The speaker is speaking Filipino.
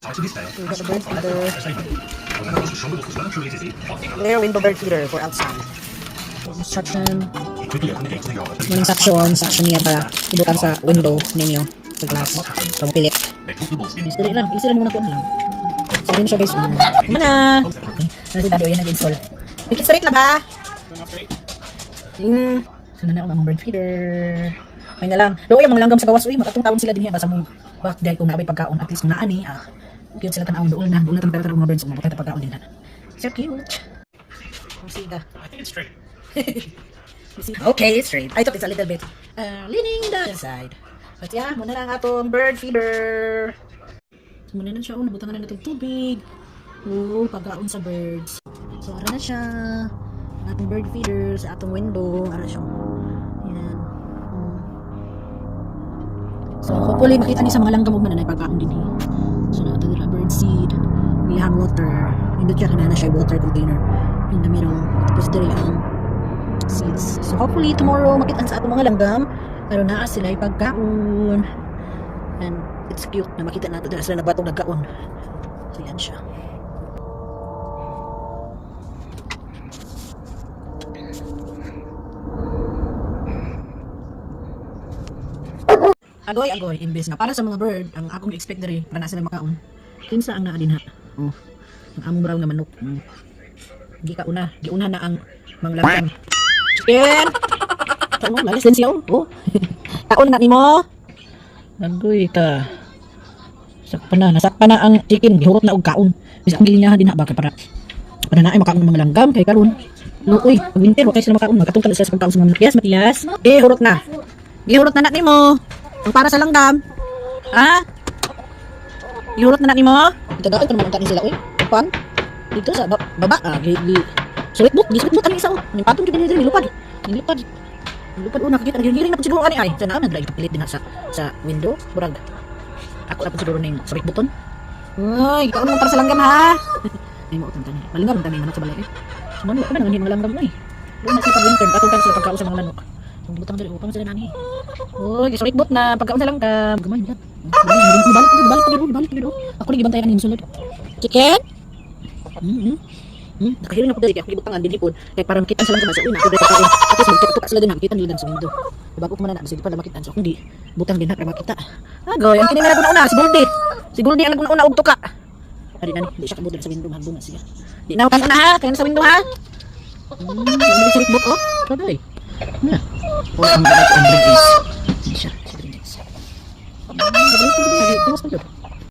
We got a bird feeder. Rear window bird feeder for outside. Instruction. Yung section niya para ibutan sa window ninyo sa glass. So, mapilit. Istiri lang muna po lang. So, rin siya guys. Mana! Okay. Nasi Daddy, yan nag-install. Pikit straight lang ba? So, na ang bird feeder. May na lang. Doon yung mga langgam sa gawas. Uy, makatong taon sila din yan. Basta mong bakday kung naabay pagkaon. At least kung naani. Cute sila tanawin doon na. Doon na tanong mga birds. Mabukay pagkaon din na. So cute. Sida. I think it's straight. Okay, it's straight. I thought it's a little bit leaning the other side. But yeah, muna lang atong bird feeder. So, muna na siya. Nabutangan na itong tubig. Pagkaon sa birds. So, ara na siya. Atong bird feeder sa atong window. Ara siya. Yan. So, hopefully, makita niyo sa mga langgam mo na pagkaon din eh. So, na ito nila bird seed. We have water. Hindi siya na siya water container. In the middle. Tapos dito ang seeds. So, hopefully, tomorrow, makita sa atong mga langgam. Pero naa sila yung pagkaon. And it's cute na makita natin dahil sila nabatong nagkaon. So, yan siya. Agoy, imbes na para sa mga bird, ang akong expect na rin, para na sila makaon. Kinsa ang naa din ha. Oh, ang among brown na manok. Giuna na ang manglanggam. Chicken! Taon mo, lalis din siya. Oh. Taon na nimo. Agoy ta. Nasakpan na ang chicken, gihurot na og kaon. Bisa ang gilinyahan din ha, bakit para na ay makaon ng mga langgam kay karon. Uy, pag winter, wakay sila makaon. Magkatungkal sila sa pagkaon sa mga Matias. Gihurot na. Gihurot na nimo. Ang para sa langgam. Ha? Gihurot na nimo. Ito dapat naman ang kanin sila, uy. Upang. Dito sa baba. Sulit ani isa. Yung patong kita nilupad. Nilupad nakikita. Nagiring na po siguro ani ay. Sana naglaig papilit din sa window. Burag. Ako na po siguro na yung sulit button. Uy, ikaw naman para sa langgam ha. Ay mo utang tani. Malingam ang tani manok sa balay eh. Sumanok ka na ng mga langgam mo eh. Doon na sila pag-winter. Patong sila pagkaon sa mga lanok. Ang butang dali upang sila nani. Uy, sulit but na pagkaon sa langgam. Gamay yan. Balik pa dito. Ako lagi bantayan ang sulod. Chicken? Nakahirin ako dali, ako gibutangan din ipod. Kaya para makitaan sa langgam sa una, ako dali pagkain. At least magtutok sila din ha, makitaan nila sa window. Bago ko manana, sige pala makitaan. So kung di, butang din ha, para makita. Agoy, ang kinimera ko na una, si Goldie. Si Goldie ang naguna og tuka. Ari nani, di siya kabudol sa window, magbunga siya. Di na kan una ha, kaya sa window ha. Ang sulit but oh. Agoy. Na. O ang balat ang bread is. Siya, si bread is. Tiwas pa yun.